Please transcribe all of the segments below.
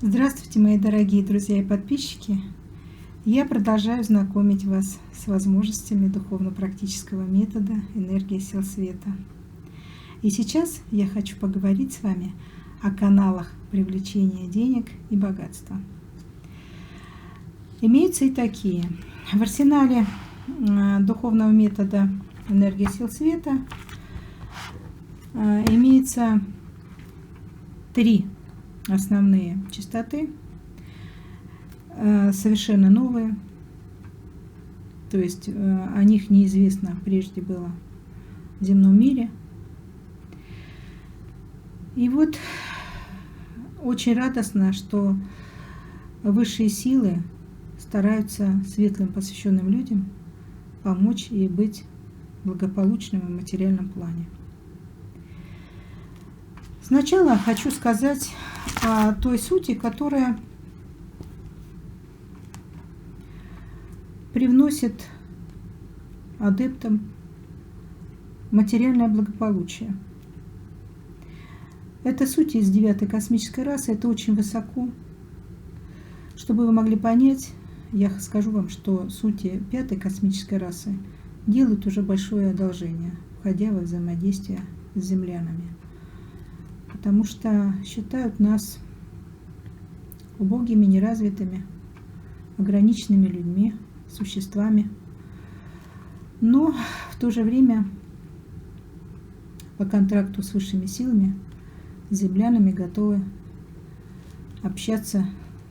Здравствуйте, мои дорогие друзья и подписчики! Я продолжаю знакомить вас с возможностями духовно-практического метода «Энергия сил света». И сейчас я хочу поговорить с вами о каналах привлечения денег и богатства. Имеются и такие. В арсенале духовного метода «Энергия сил света» имеется 3 основные частоты, совершенно новые, то есть о них неизвестно прежде было в земном мире. И вот очень радостно, что высшие силы стараются светлым посвященным людям помочь и быть благополучным в материальном плане. Сначала хочу сказать о той сути, которая привносит адептам материальное благополучие. Это суть из 9-й космической расы, это очень высоко. Чтобы вы могли понять, я скажу вам, что сути 5-й космической расы делают уже большое одолжение, входя во взаимодействие с землянами. Потому что считают нас убогими, неразвитыми, ограниченными людьми, существами. Но в то же время по контракту с высшими силами, с землянами готовы общаться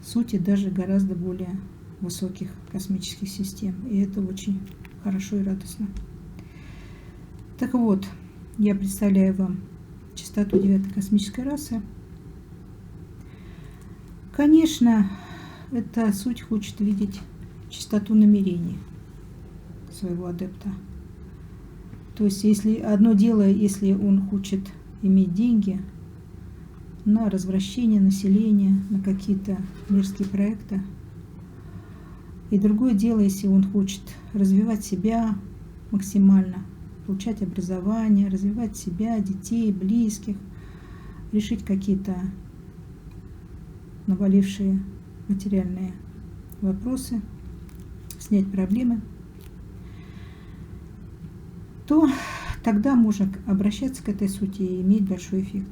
с сути даже гораздо более высоких космических систем. И это очень хорошо и радостно. Так вот, я представляю вам частоту 9-й космической расы. Конечно, эта суть хочет видеть частоту намерений своего адепта. То есть, если одно дело, если он хочет иметь деньги на развращение населения, на какие-то мирские проекты, и другое дело, если он хочет развивать себя максимально, получать образование, развивать себя, детей, близких, решить какие-то наболевшие материальные вопросы, снять проблемы, то тогда можно обращаться к этой сути и иметь большой эффект.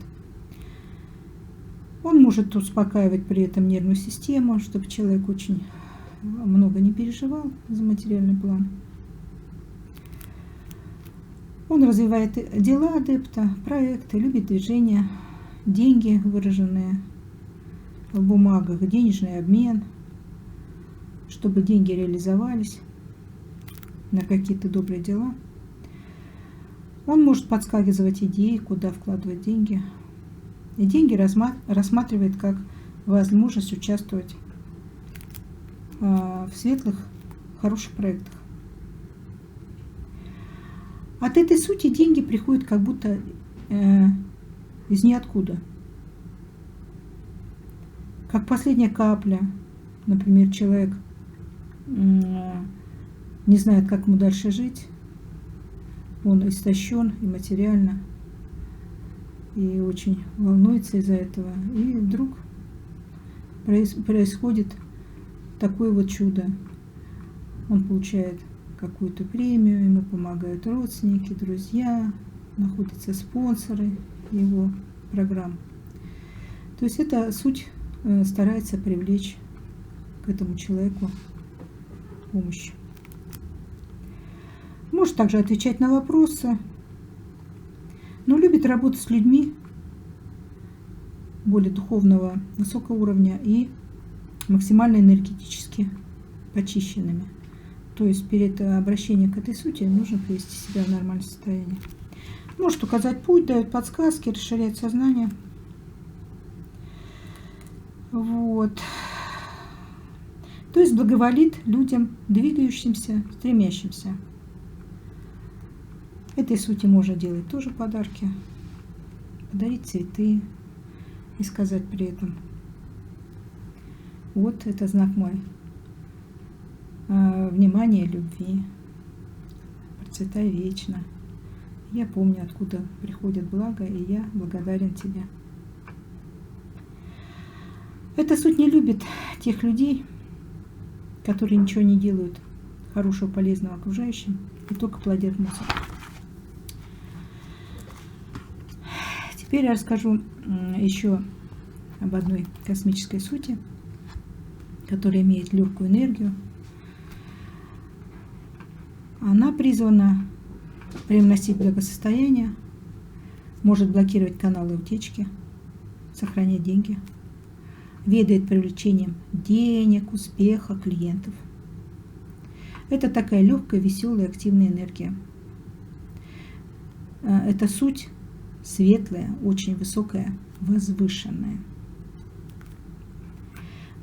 Он может успокаивать при этом нервную систему, чтобы человек очень много не переживал за материальный план. Он развивает дела адепта, проекты, любит движения, деньги, выраженные в бумагах, денежный обмен, чтобы деньги реализовались на какие-то добрые дела. Он может подсказывать идеи, куда вкладывать деньги. И деньги рассматривает как возможность участвовать в светлых, хороших проектах. От этой сути деньги приходят как будто из ниоткуда. Как последняя капля. Например, человек не знает, как ему дальше жить. Он истощен и материально. И очень волнуется из-за этого. И вдруг происходит такое вот чудо. Он получает какую-то премию, ему помогают родственники, друзья, находятся спонсоры его программ. То есть эта суть старается привлечь к этому человеку помощь. Может также отвечать на вопросы, но любит работать с людьми более духовного, высокого уровня и максимально энергетически почищенными. То есть перед обращением к этой сути нужно привести себя в нормальное состояние. Может указать путь, дает подсказки, расширяет сознание. Вот. То есть благоволит людям, двигающимся, стремящимся. Этой сути можно делать тоже подарки. Подарить цветы и сказать при этом: вот это знак мой внимания и любви. Процветай вечно. Я помню, откуда приходит благо, и я благодарен тебе. Эта суть не любит тех людей, которые ничего не делают хорошего, полезного окружающим и только плодят мусор. Теперь я расскажу еще об одной космической сути, которая имеет легкую энергию. Она призвана привносить благосостояние, может блокировать каналы утечки, сохранять деньги, ведает привлечением денег, успеха, клиентов. Это такая легкая, веселая, активная энергия. Это суть светлая, очень высокая, возвышенная.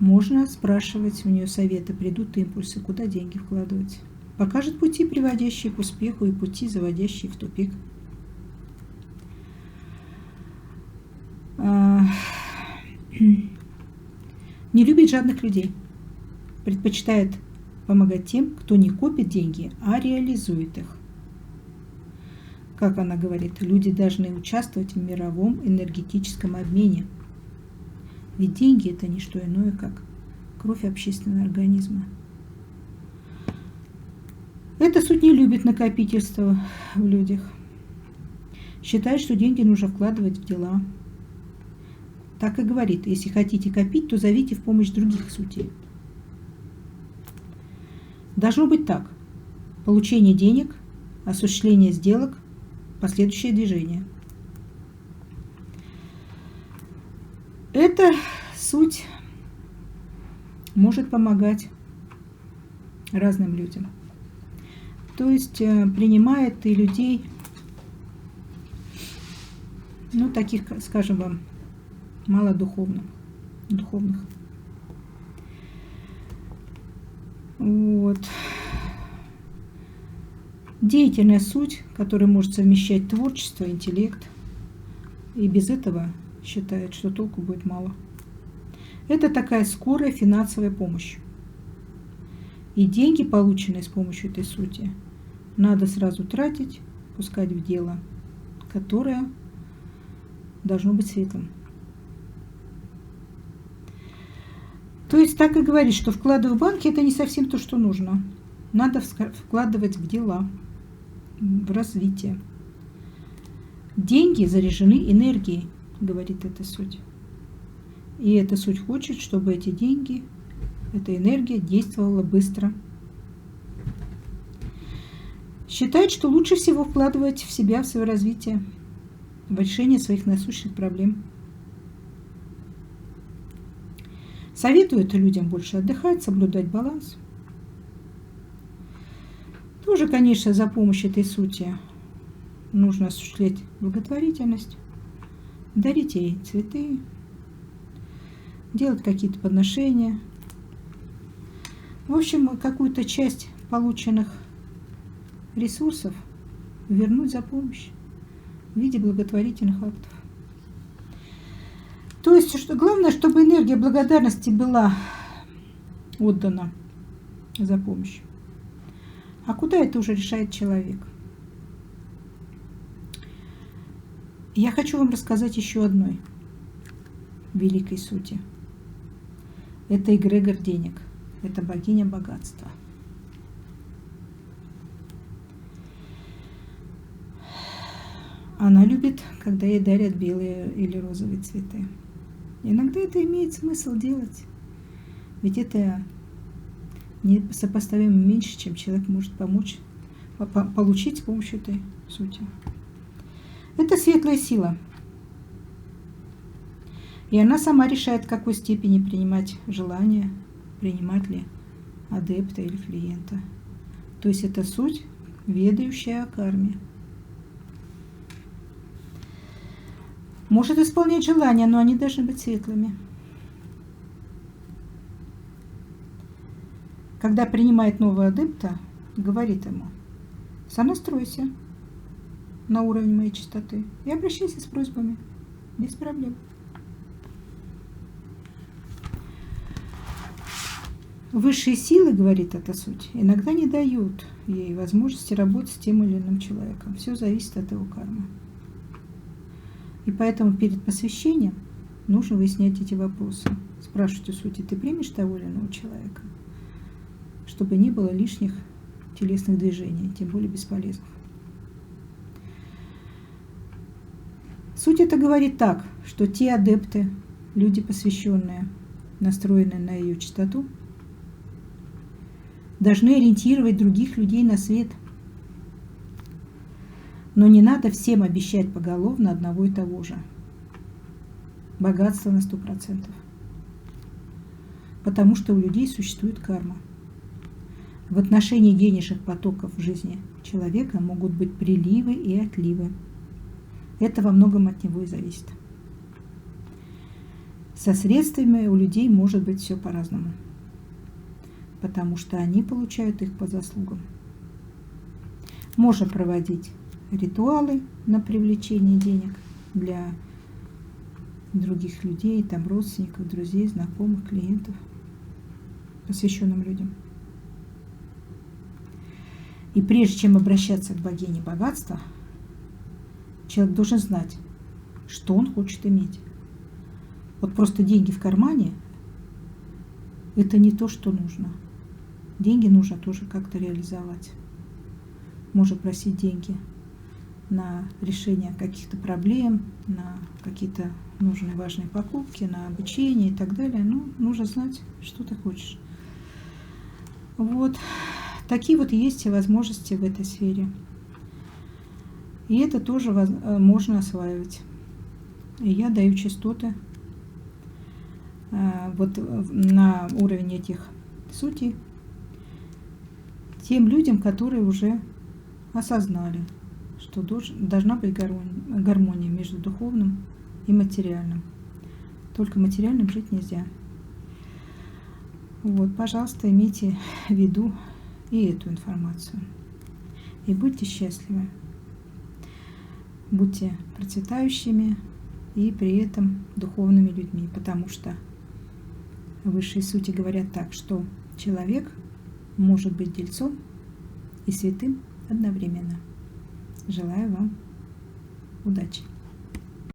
Можно спрашивать у нее советы, придут импульсы, куда деньги вкладывать. Покажет пути, приводящие к успеху, и пути, заводящие в тупик. Не любит жадных людей. Предпочитает помогать тем, кто не копит деньги, а реализует их. Как она говорит, люди должны участвовать в мировом энергетическом обмене. Ведь деньги – это не что иное, как кровь общественного организма. Эта суть не любит накопительство в людях. Считает, что деньги нужно вкладывать в дела. Так и говорит, если хотите копить, то зовите в помощь других сутей. Должно быть так. Получение денег, осуществление сделок, последующее движение. Эта суть может помогать разным людям. То есть принимает и людей, таких, скажем вам, малодуховных. Вот. Деятельная суть, которая может совмещать творчество, интеллект, и без этого считает, что толку будет мало. Это такая скорая финансовая помощь. И деньги, полученные с помощью этой сути, надо сразу тратить, пускать в дело, которое должно быть светлым. То есть так и говорит, что вкладывать в банки – это не совсем то, что нужно. Надо вкладывать в дела, в развитие. Деньги заряжены энергией, говорит эта суть. И эта суть хочет, чтобы эти деньги, эта энергия действовала быстро. Считает, что лучше всего вкладывать в себя, в свое развитие, в решение своих насущных проблем. Советует людям больше отдыхать, соблюдать баланс. Тоже, конечно, за помощь этой сути нужно осуществлять благотворительность, дарить ей цветы, делать какие-то подношения. В общем, какую-то часть полученных ресурсов вернуть за помощь в виде благотворительных актов. То есть, что главное, чтобы энергия благодарности была отдана за помощь. А куда это уже решает человек? Я хочу вам рассказать еще одной великой сути. Это эгрегор денег. Это богиня богатства. Она любит, когда ей дарят белые или розовые цветы. Иногда это имеет смысл делать. Ведь это несопоставимо меньше, чем человек может получить с помощью этой сути. Это светлая сила. И она сама решает, в какой степени принимать желания, принимать ли адепта или клиента. То есть это суть, ведающая о карме. Может исполнять желания, но они должны быть светлыми. Когда принимает нового адепта, говорит ему: сонастройся на уровень моей чистоты и обращайся с просьбами, без проблем. Высшие силы, говорит эта суть, иногда не дают ей возможности работать с тем или иным человеком. Все зависит от его кармы. И поэтому перед посвящением нужно выяснять эти вопросы. Спрашивать у сути, ты примешь того или иного человека, чтобы не было лишних телесных движений, тем более бесполезных. Суть это говорит так, что те адепты, люди посвященные, настроенные на ее чистоту, должны ориентировать других людей на свет. Но не надо всем обещать поголовно одного и того же. Богатство на 100%. Потому что у людей существует карма. В отношении денежных потоков в жизни человека могут быть приливы и отливы. Это во многом от него и зависит. Со средствами у людей может быть все по-разному, потому что они получают их по заслугам. Можно проводить ритуалы на привлечение денег для других людей, там родственников, друзей, знакомых, клиентов, посвященным людям. И прежде чем обращаться к богине богатства, человек должен знать, что он хочет иметь. Вот просто деньги в кармане – это не то, что нужно. Деньги нужно тоже как-то реализовать. Можно просить деньги на решение каких-то проблем, на какие-то нужные важные покупки, на обучение и так далее. Ну, нужно знать, что ты хочешь. Вот. Такие вот есть возможности в этой сфере. И это тоже можно осваивать. И я даю частоты вот на уровень этих сутей тем людям, которые уже осознали, что должна быть гармония между духовным и материальным. Только материальным жить нельзя. Вот, пожалуйста, имейте в виду и эту информацию. И будьте счастливы. Будьте процветающими и при этом духовными людьми, потому что высшие сути говорят так, что человек может быть дельцом и святым одновременно. Желаю вам удачи!